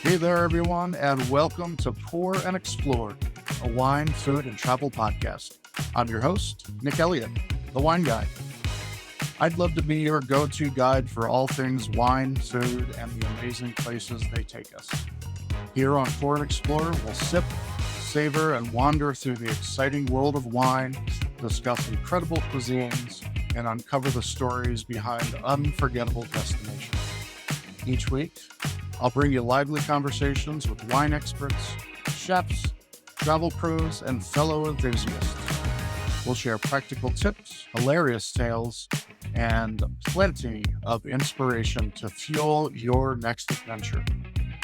Hey there, everyone, and welcome to Pour and Explore, a wine, food, and travel podcast. I'm your host, Nick Elliott, the wine guy. I'd love to be your go-to guide for all things wine, food, and the amazing places they take us. Here on Pour and Explore, we'll sip, savor, and wander through the exciting world of wine, discuss incredible cuisines, and uncover the stories behind unforgettable destinations. Each week, I'll bring you lively conversations with wine experts, chefs, travel pros, and fellow enthusiasts. We'll share practical tips, hilarious tales, and plenty of inspiration to fuel your next adventure.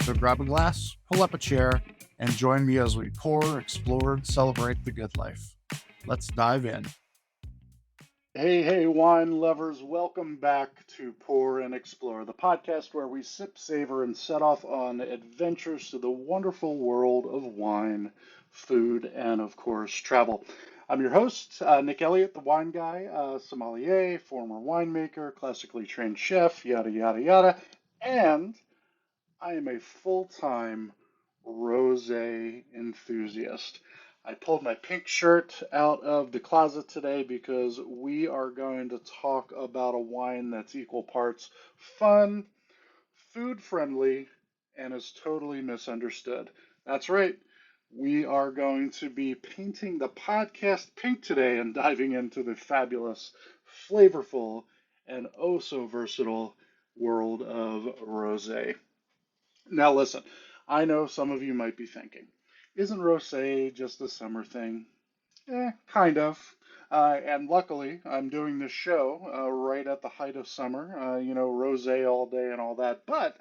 So grab a glass, pull up a chair, and join me as we pour, explore, and celebrate the good life. Let's dive in. Hey, wine lovers, welcome back to Pour and Explore, the podcast where we sip, savor, and set off on adventures to the wonderful world of wine, food, and of course, travel. I'm your host, Nick Elliott, the wine guy, sommelier, former winemaker, classically trained chef, yada, yada, yada, and I am a full-time rosé enthusiast. I pulled my pink shirt out of the closet today because we are going to talk about a wine that's equal parts fun, food friendly, and is totally misunderstood. That's right. We are going to be painting the podcast pink today and diving into the fabulous, flavorful, and oh so versatile world of rosé. Now, listen, I know some of you might be thinking, isn't rosé just a summer thing? Kind of. And luckily, I'm doing this show right at the height of summer, rosé all day and all that. But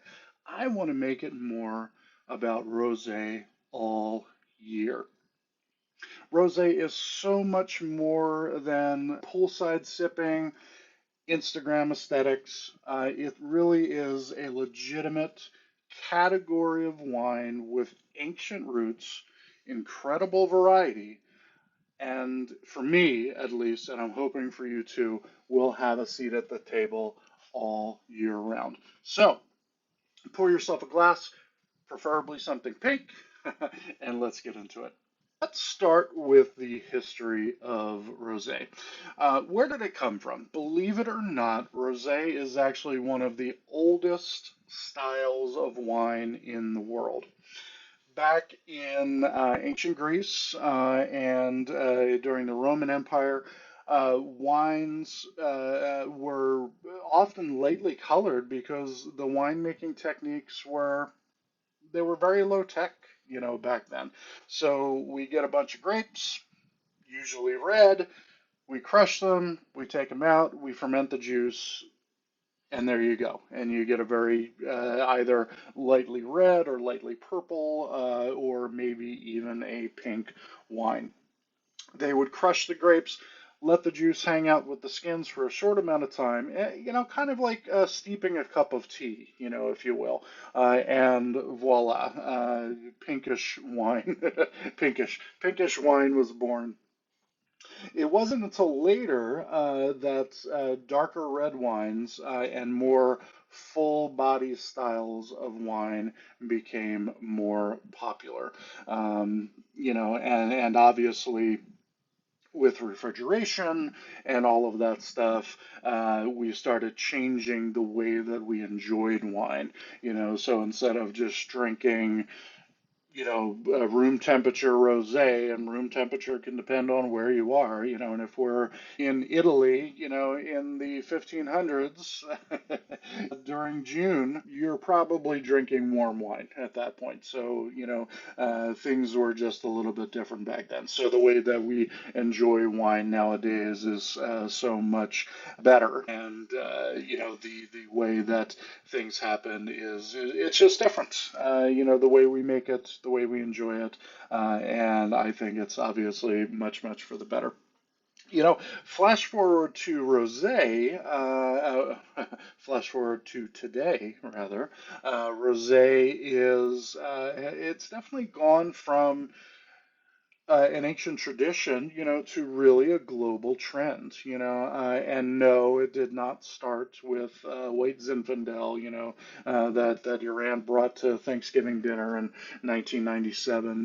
I want to make it more about rosé all year. Rosé is so much more than poolside sipping, Instagram aesthetics. It really is a legitimate category of wine with ancient roots, incredible variety, and for me at least, and I'm hoping for you too, we'll have a seat at the table all year round. So pour yourself a glass, preferably something pink, and let's get into it. Let's start with the history of rosé. Where did it come from? Believe it or not, rosé is actually one of the oldest styles of wine in the world. Back in ancient Greece and during the Roman Empire, wines were often lightly colored because the winemaking techniques were they were very low tech, back then. So we get a bunch of grapes, usually red. We crush them, we take them out, we ferment the juice, and there you go. And you get a very either lightly red or lightly purple, or maybe even a pink wine. They would crush the grapes, let the juice hang out with the skins for a short amount of time, kind of like steeping a cup of tea, if you will. And voila, pinkish wine, pinkish wine was born. It wasn't until later that darker red wines and more full body styles of wine became more popular. And obviously with refrigeration and all of that stuff, we started changing the way that we enjoyed wine. So instead of just drinking room temperature rosé, and room temperature can depend on where you are, and if we're in Italy, in the 1500s during June, you're probably drinking warm wine at that point. So, things were just a little bit different back then. So the way that we enjoy wine nowadays is so much better. And, the way that things happen is it's just different. The way we make it, the way we enjoy it, and I think it's obviously much, much for the better. Flash forward to rosé, flash forward to today, rather. Rosé is, it's definitely gone from an ancient tradition, to really a global trend, and no, it did not start with white Zinfandel, that Iran brought to Thanksgiving dinner in 1997.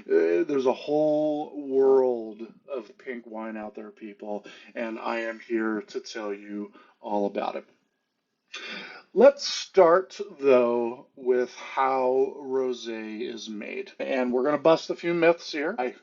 There's a whole world of pink wine out there, people, and I am here to tell you all about it. Let's start though with how rosé is made. And we're going to bust a few myths here. I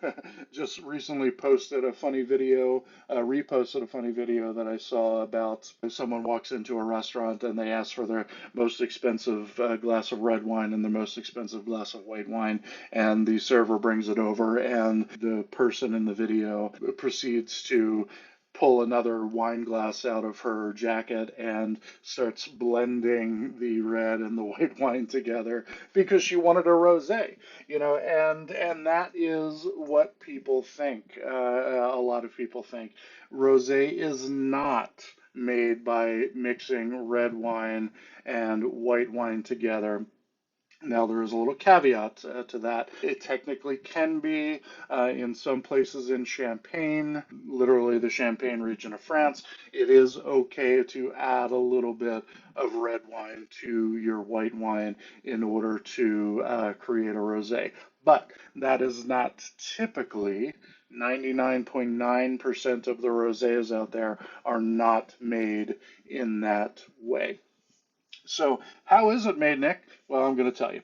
just recently posted a funny video, reposted a funny video that I saw about someone walks into a restaurant and they ask for their most expensive glass of red wine and the most expensive glass of white wine, and the server brings it over, and the person in the video proceeds to pull another wine glass out of her jacket and starts blending the red and the white wine together because she wanted a rosé, and that is what people think. A lot of people think rosé is not made by mixing red wine and white wine together. Now, there is a little caveat to that. It technically can be in some places in Champagne, literally the Champagne region of France. It is okay to add a little bit of red wine to your white wine in order to create a rosé. But that is not typically 99.9% of the rosés out there are not made in that way. So, how is it made, Nick? Well, I'm going to tell you.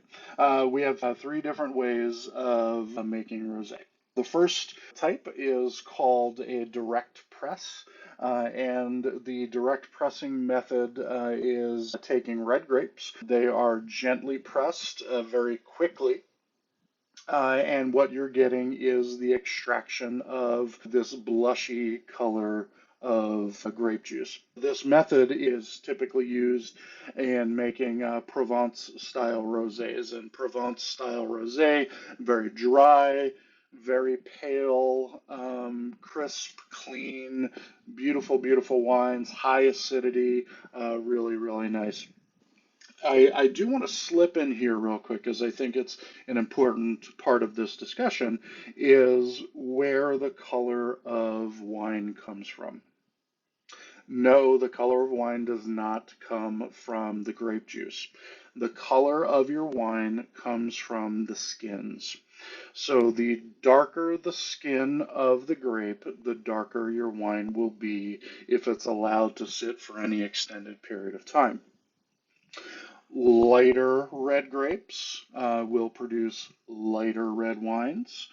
We have three different ways of making rosé. The first type is called a direct press, and the direct pressing method is taking red grapes. They are gently pressed very quickly, and what you're getting is the extraction of this blushy color of grape juice. This method is typically used in making Provence style rosés. And Provence style rosé, very dry, very pale, crisp, clean, beautiful, beautiful wines, high acidity, really, really nice. I do want to slip in here real quick because I think it's an important part of this discussion is where the color of wine comes from. No, the color of wine does not come from the grape juice. The color of your wine comes from the skins. So the darker the skin of the grape, the darker your wine will be if it's allowed to sit for any extended period of time. Lighter red grapes will produce lighter red wines.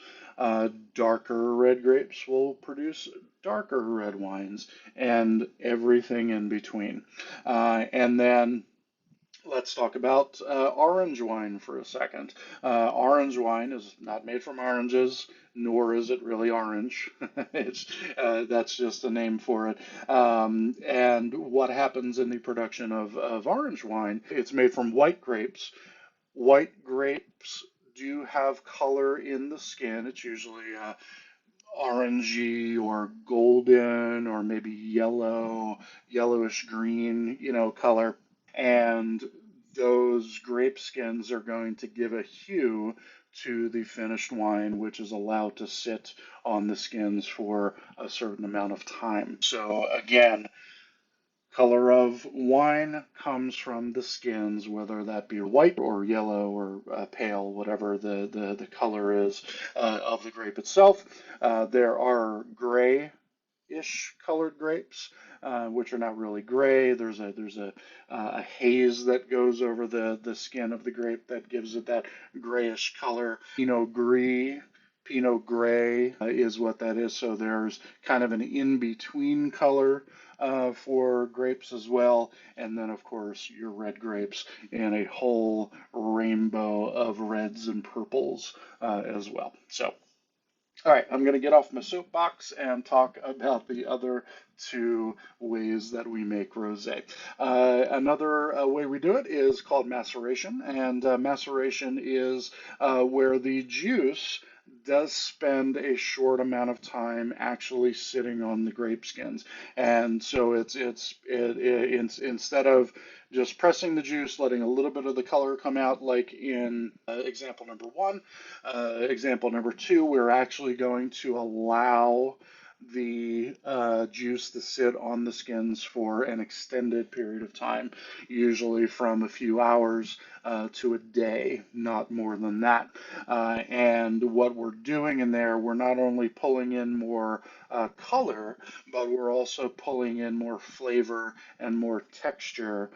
Darker red grapes will produce darker red wines, and everything in between. And then let's talk about orange wine for a second. Orange wine is not made from oranges, nor is it really orange. It's That's just a name for it. And what happens in the production of orange wine? It's made from white grapes. White grapes do have color in the skin. It's usually orangey or golden or maybe yellow, yellowish green, color, and those grape skins are going to give a hue to the finished wine, which is allowed to sit on the skins for a certain amount of time. So, again, color of wine comes from the skins, whether that be white or yellow or pale, whatever the color is of the grape itself. There are gray ish colored grapes, which are not really gray. There's a haze that goes over the skin of the grape that gives it that grayish color. Pinot Gray is what that is. So there's kind of an in between color for grapes as well. And then, of course, your red grapes and a whole rainbow of reds and purples as well. So, all right, I'm going to get off my soapbox and talk about the other two ways that we make rosé. Another way we do it is called maceration, and maceration is where the juice does spend a short amount of time actually sitting on the grape skins, and so instead of just pressing the juice, letting a little bit of the color come out, like in example number one. Example number two, we're actually going to allow the juice to sit on the skins for an extended period of time, usually from a few hours to a day, not more than that. And what we're doing in there, we're not only pulling in more color, but we're also pulling in more flavor and more texture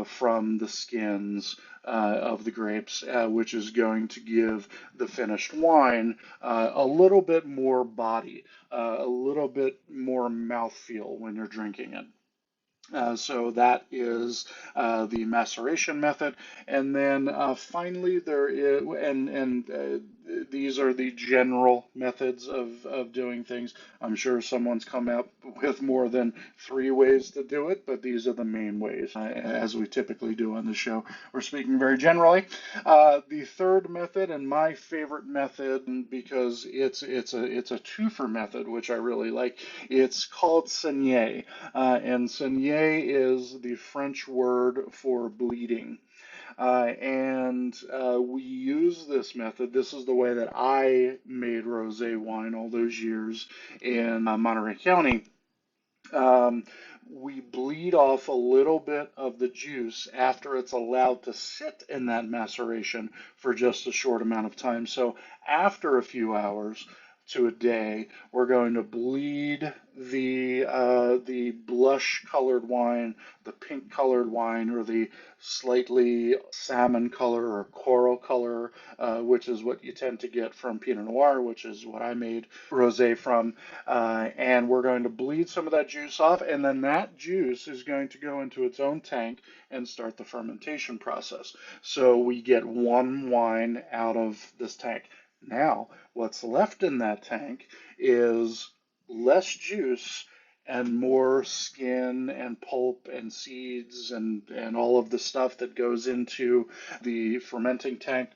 from the skins of the grapes, which is going to give the finished wine a little bit more body, a little bit more mouthfeel when you're drinking it. So that is the maceration method, and then finally there is, and these are the general methods of doing things. I'm sure someone's come up with more than three ways to do it, but these are the main ways, as we typically do on the show. We're speaking very generally. The third method, and my favorite method, because it's a twofer method, which I really like. It's called saignée. And saignée is the French word for bleeding. And we use this method. This is the way that I made rosé wine all those years in Monterey County. Um, we bleed off a little bit of the juice after it's allowed to sit in that maceration for just a short amount of time. So after a few hours to a day, we're going to bleed the blush colored wine, the pink colored wine, or the slightly salmon color or coral color, which is what you tend to get from Pinot Noir, which is what I made rosé from. And we're going to bleed some of that juice off, and then that juice is going to go into its own tank and start the fermentation process. So we get one wine out of this tank. Now, what's left in that tank is less juice and more skin and pulp and seeds and all of the stuff that goes into the fermenting tank.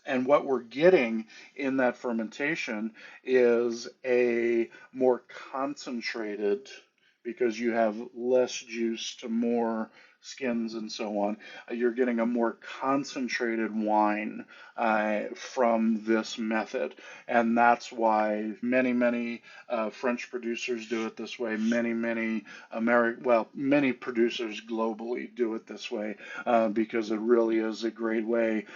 And what we're getting in that fermentation is a more concentrated, because you have less juice to more skins and so on. You're getting a more concentrated wine from this method. And that's why many French producers do it this way. Many producers globally do it this way because it really is a great way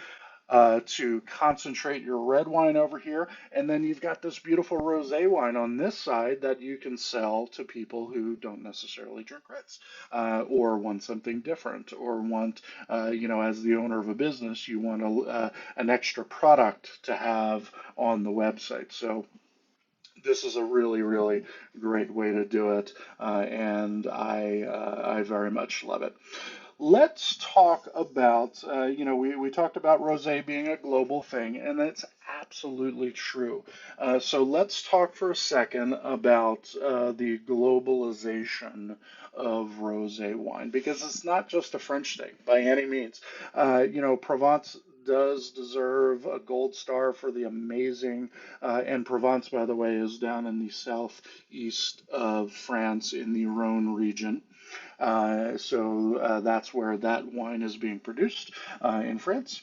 to concentrate your red wine over here, and then you've got this beautiful rosé wine on this side that you can sell to people who don't necessarily drink reds, or want something different, or want, as the owner of a business, you want an extra product to have on the website. So this is a really great way to do it, and I very much love it. Let's talk about, we talked about rosé being a global thing, and that's absolutely true. So let's talk for a second about the globalization of rosé wine, because it's not just a French thing by any means. Provence does deserve a gold star for the amazing, and Provence, by the way, is down in the southeast of France in the Rhone region. So that's where that wine is being produced in France.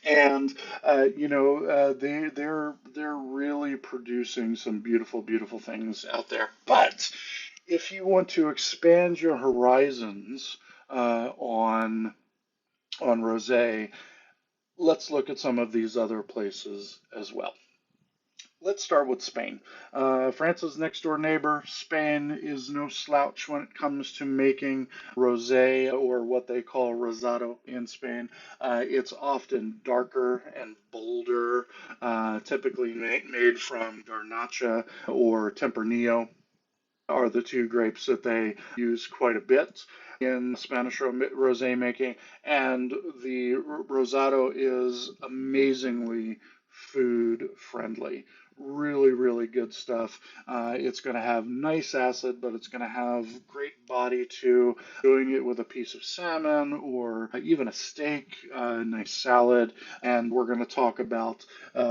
And they're really producing some beautiful things out there. But if you want to expand your horizons on rosé, let's look at some of these other places as well. Let's start with Spain. France's next door neighbor. Spain is no slouch when it comes to making rosé, or what they call rosado in Spain. It's often darker and bolder, typically made from Garnacha or Tempranillo are the two grapes that they use quite a bit in Spanish rosé making, and the rosado is amazingly food friendly. Really, really good stuff. It's going to have nice acid, but it's going to have great body too. Doing it with a piece of salmon or even a steak, nice salad. And we're going to talk about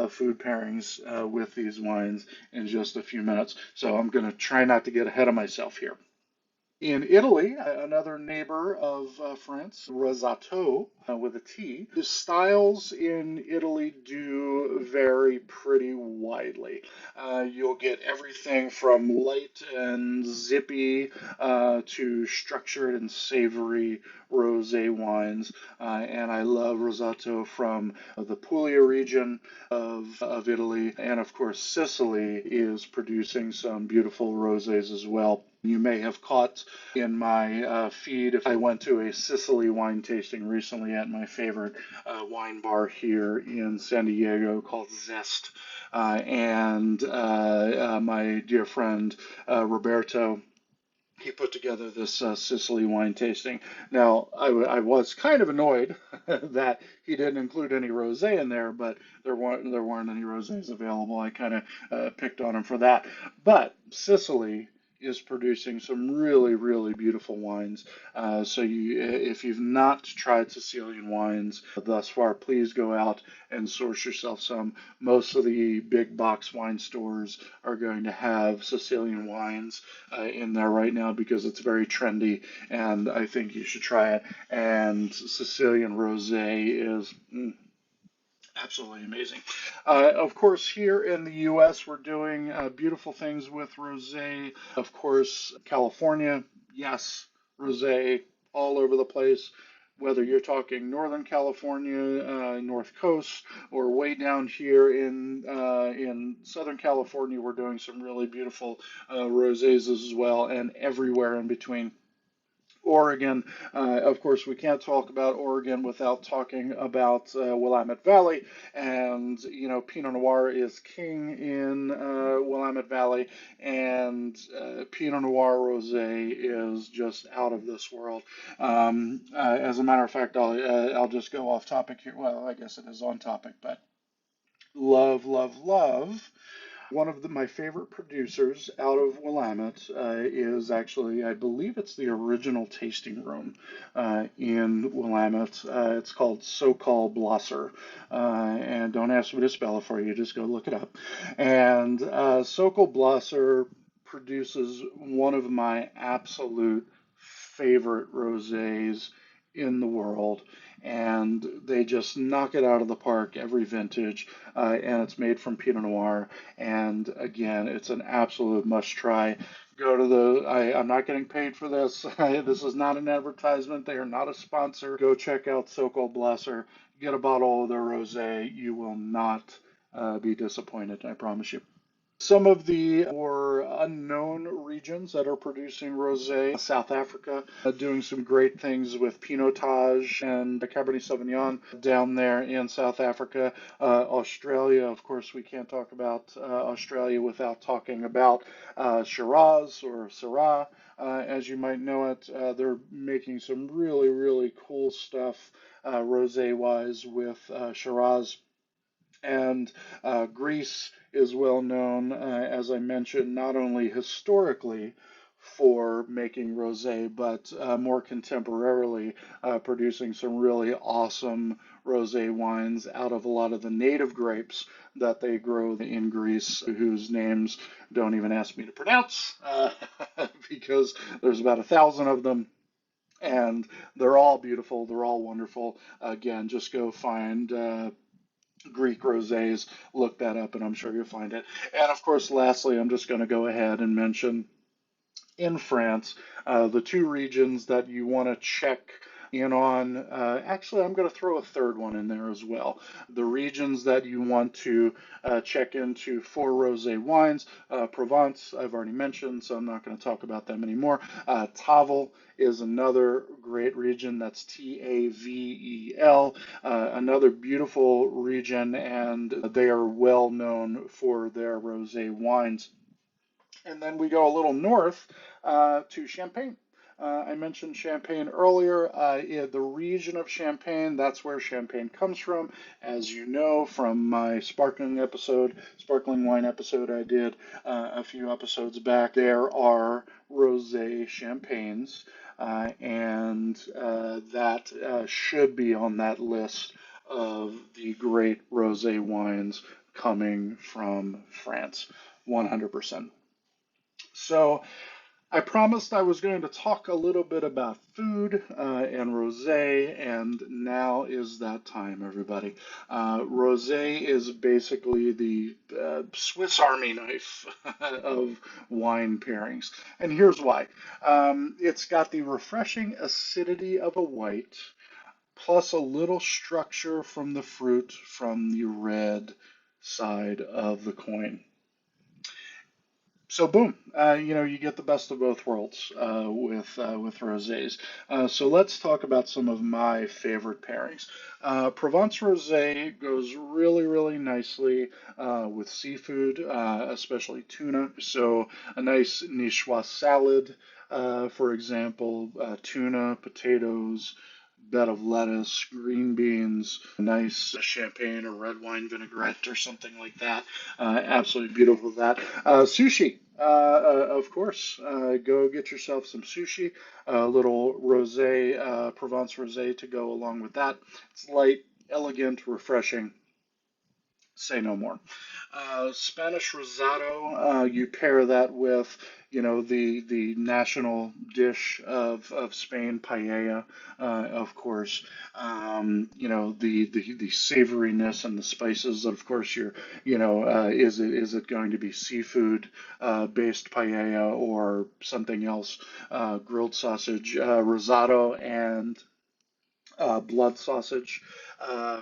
food pairings with these wines in just a few minutes. So I'm going to try not to get ahead of myself here. In Italy, another neighbor of France, Rosato with a T, the styles in Italy do vary pretty widely. You'll get everything from light and zippy to structured and savory rosé wines. And I love Rosato from the Puglia region of Italy. And of course, Sicily is producing some beautiful rosés as well. You may have caught in my feed if I went to a Sicily wine tasting recently at my favorite wine bar here in San Diego called Zest. And my dear friend Roberto, he put together this Sicily wine tasting. Now, I was kind of annoyed that he didn't include any rosé in there, but there weren't any rosés available. I kind of picked on him for that. But Sicily is producing some really, really beautiful wines. If you've not tried Sicilian wines thus far, please go out and source yourself some. Most of the big box wine stores are going to have Sicilian wines in there right now because it's very trendy, and I think you should try it. And Sicilian rosé is absolutely amazing. Of course, here in the U.S., we're doing beautiful things with rosé. Of course, California, yes, rosé all over the place. Whether you're talking Northern California, North Coast, or way down here in Southern California, we're doing some really beautiful rosés as well, and everywhere in between. Oregon. Of course, we can't talk about Oregon without talking about Willamette Valley. And, Pinot Noir is king in Willamette Valley, and Pinot Noir Rosé is just out of this world. As a matter of fact, I'll just go off topic here. Well, I guess it is on topic, but love, love, love. One of my favorite producers out of Willamette is actually, I believe it's the original tasting room in Willamette. It's called So-Called Blosser. And don't ask me to spell it for you, just go look it up. And So-Called Blosser produces one of my absolute favorite rosés in the world, and they just knock it out of the park every vintage. And it's made from Pinot Noir. And again, it's an absolute must try. Go to I'm not getting paid for this. This is not an advertisement. They are not a sponsor. Go check out So-Called Blosser. Get a bottle of their rosé. You will not be disappointed, I promise you. Some of the more unknown regions that are producing rosé, South Africa, doing some great things with Pinotage and Cabernet Sauvignon down there in South Africa. Australia, of course, we can't talk about Australia without talking about Shiraz or Syrah, as you might know it. They're making some really, really cool stuff rosé-wise with Shiraz. And Greece is well known, as I mentioned, not only historically for making rosé, but more contemporarily producing some really awesome rosé wines out of a lot of the native grapes that they grow in Greece, whose names don't even ask me to pronounce because there's about 1,000 of them. And they're all beautiful. They're all wonderful. Again, just go find Greek rosés. Look that up, and I'm sure you'll find it. And of course, lastly, I'm just going to go ahead and mention in France the two regions that you want to check in on. Actually, I'm going to throw a third one in there as well. The regions that you want to check into for rosé wines. Provence, I've already mentioned, so I'm not going to talk about them anymore. Tavel is another great region. That's Tavel, another beautiful region, and they are well known for their rosé wines. And then we go a little north to Champagne. I mentioned Champagne earlier. The region of Champagne, that's where Champagne comes from. As you know from my sparkling wine episode I did a few episodes back, there are rosé champagnes, and that should be on that list of the great rosé wines coming from France, 100%. So I promised I was going to talk a little bit about food and rosé, and now is that time, everybody. Rosé is basically the Swiss Army knife of wine pairings, and here's why. It's got the refreshing acidity of a white, plus a little structure from the fruit from the red side of the coin. So boom, you get the best of both worlds with rosés. So let's talk about some of my favorite pairings. Provence rosé goes really, really nicely with seafood, especially tuna. So a nice niçoise salad, for example, tuna, potatoes, bed of lettuce, green beans, a nice champagne or red wine vinaigrette or something like that. Absolutely beautiful with that. Sushi. Of course, go get yourself some sushi, a little rosé, Provence rosé to go along with that. It's light, elegant, refreshing. Say no more. Spanish risotto, you pair that with, the national dish of Spain, paella, of course. The savoriness and the spices. Of course, is it going to be seafood based paella or something else? Grilled sausage, risotto, and blood sausage,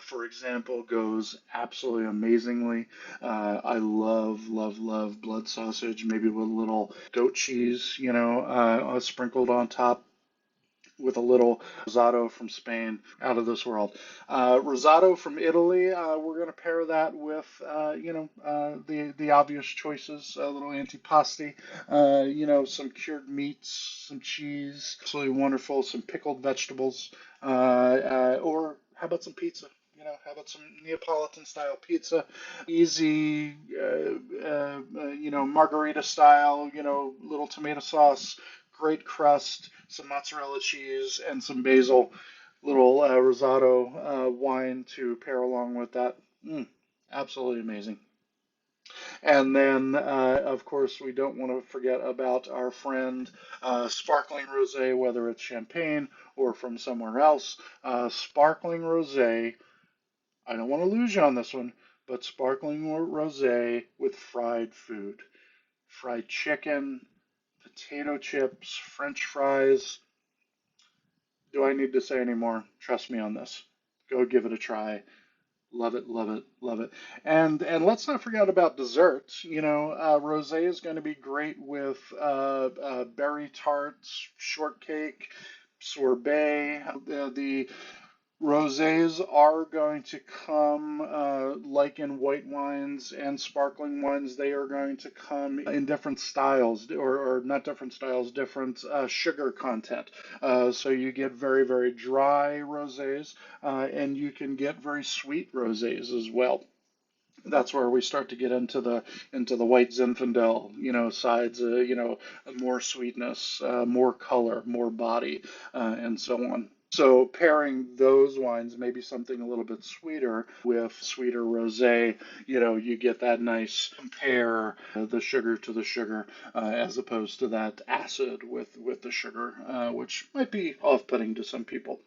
for example, goes absolutely amazingly. I love, love, love blood sausage, maybe with a little goat cheese, sprinkled on top with a little risotto from Spain, out of this world. Risotto from Italy, we're going to pair that with, the obvious choices, a little antipasti, some cured meats, some cheese, absolutely wonderful, some pickled vegetables, or how about some pizza? How about some Neapolitan style pizza? Easy, margarita style, little tomato sauce, great crust, some mozzarella cheese, and some basil. Little risotto wine to pair along with that. Mm, absolutely amazing. And then, of course, we don't want to forget about our friend sparkling rosé, whether it's champagne or from somewhere else. Sparkling rosé, I don't want to lose you on this one, but sparkling rosé with fried food. Fried chicken, potato chips, French fries. Do I need to say any more? Trust me on this. Go give it a try. Love it, love it, love it. And let's not forget about desserts. Rosé is going to be great with berry tarts, shortcake, sorbet. The Rosés are going to come, like in white wines and sparkling wines, they are going to come in different styles, or not different styles, different sugar content. So you get very, very dry rosés, and you can get very sweet rosés as well. That's where we start to get into the white Zinfandel, sides, more sweetness, more color, more body, and so on. So pairing those wines, maybe something a little bit sweeter with sweeter rosé, you get that nice compare the sugar to the sugar, as opposed to that acid with the sugar, which might be off-putting to some people.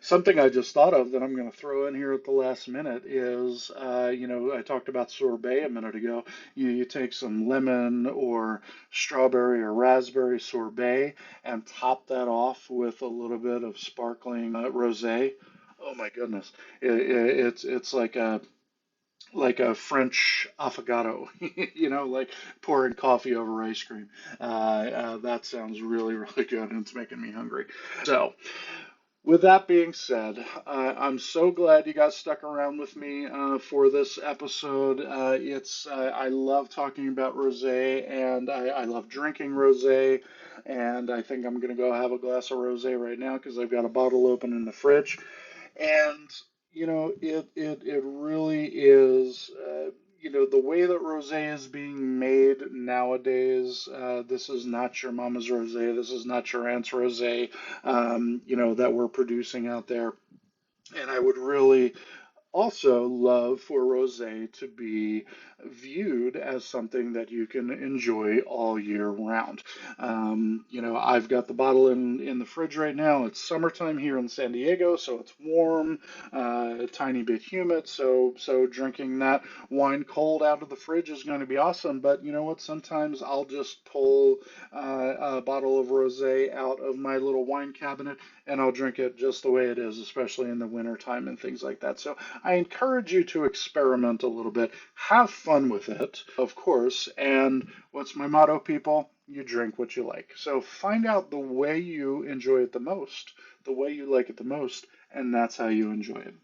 Something I just thought of that I'm going to throw in here at the last minute is, I talked about sorbet a minute ago. You take some lemon or strawberry or raspberry sorbet and top that off with a little bit of sparkling rosé. Oh my goodness, it's like a French affogato, like pouring coffee over ice cream. That sounds really, really good, and it's making me hungry. So. With that being said, I'm so glad you guys stuck around with me for this episode. I love talking about rosé, and I love drinking rosé, and I think I'm gonna go have a glass of rosé right now because I've got a bottle open in the fridge. And it really is. The way that rosé is being made nowadays, this is not your mama's rosé. This is not your aunt's rosé, that we're producing out there. And I would really also love for rosé to be viewed as something that you can enjoy all year round. I've got the bottle in the fridge right now. It's summertime here in San Diego, so it's warm, a tiny bit humid. So drinking that wine cold out of the fridge is going to be awesome. But you know what? Sometimes I'll just pull a bottle of rosé out of my little wine cabinet and I'll drink it just the way it is, especially in the winter time and things like that. So I encourage you to experiment a little bit, have fun with it, of course. And what's my motto, people? You drink what you like. So find out the way you enjoy it the most, the way you like it the most, and that's how you enjoy it.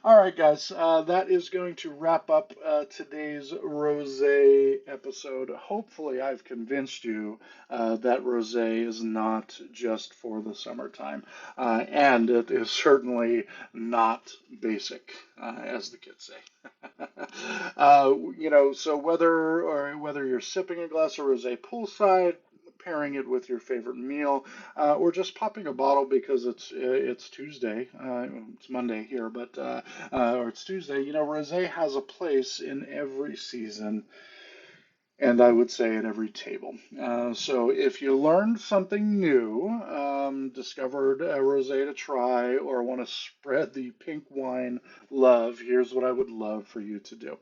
All right, guys, that is going to wrap up today's rosé episode. Hopefully, I've convinced you that rosé is not just for the summertime, and it is certainly not basic, as the kids say. So whether you're sipping a glass of rosé poolside, pairing it with your favorite meal, or just popping a bottle because it's Tuesday. It's Monday here, but or it's Tuesday. Rosé has a place in every season, and I would say at every table. So if you learned something new, discovered a rosé to try, or want to spread the pink wine love, here's what I would love for you to do.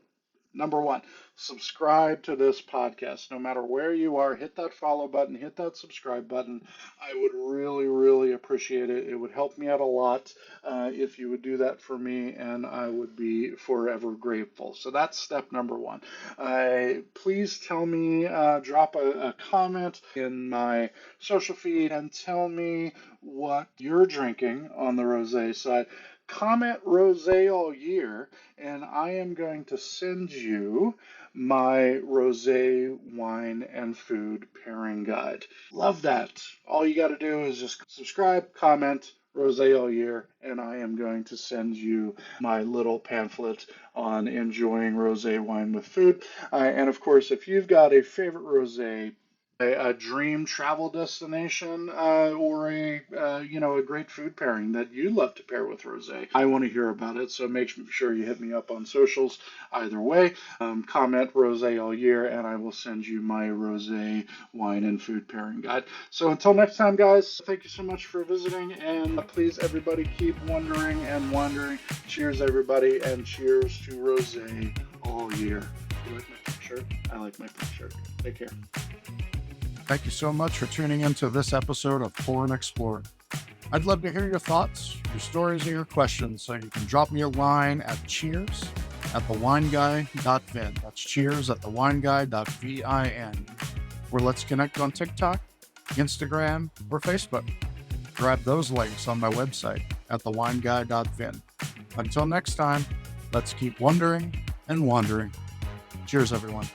Number one, subscribe to this podcast. No matter where you are, hit that follow button, hit that subscribe button. I would really, really appreciate it. It would help me out a lot if you would do that for me, and I would be forever grateful. So that's step number one. Please tell me, drop a comment in my social feed and tell me what you're drinking on the rosé side. Comment Rosé All Year, and I am going to send you my rosé wine and food pairing guide. Love that. All you got to do is just subscribe, comment, Rosé All Year, and I am going to send you my little pamphlet on enjoying rosé wine with food. And of course, if you've got a favorite rosé, a dream travel destination, or a great food pairing that you love to pair with rosé, I want to hear about it. So make sure you hit me up on socials. Either way, comment Rosé All Year, and I will send you my rosé wine and food pairing guide. So until next time, guys, thank you so much for visiting, and please, everybody, keep wondering and wondering. Cheers, everybody, and cheers to rosé all year. You like my pink shirt? I like my pink shirt. Take care. Thank you so much for tuning into this episode of Pour and Explore. I'd love to hear your thoughts, your stories, and your questions, so you can drop me a line at cheers@thewineguy.vin. That's cheers@thewineguy.vin. Or let's connect on TikTok, Instagram, or Facebook. Grab those links on my website at thewineguy.vin. Until next time, let's keep wondering and wandering. Cheers, everyone.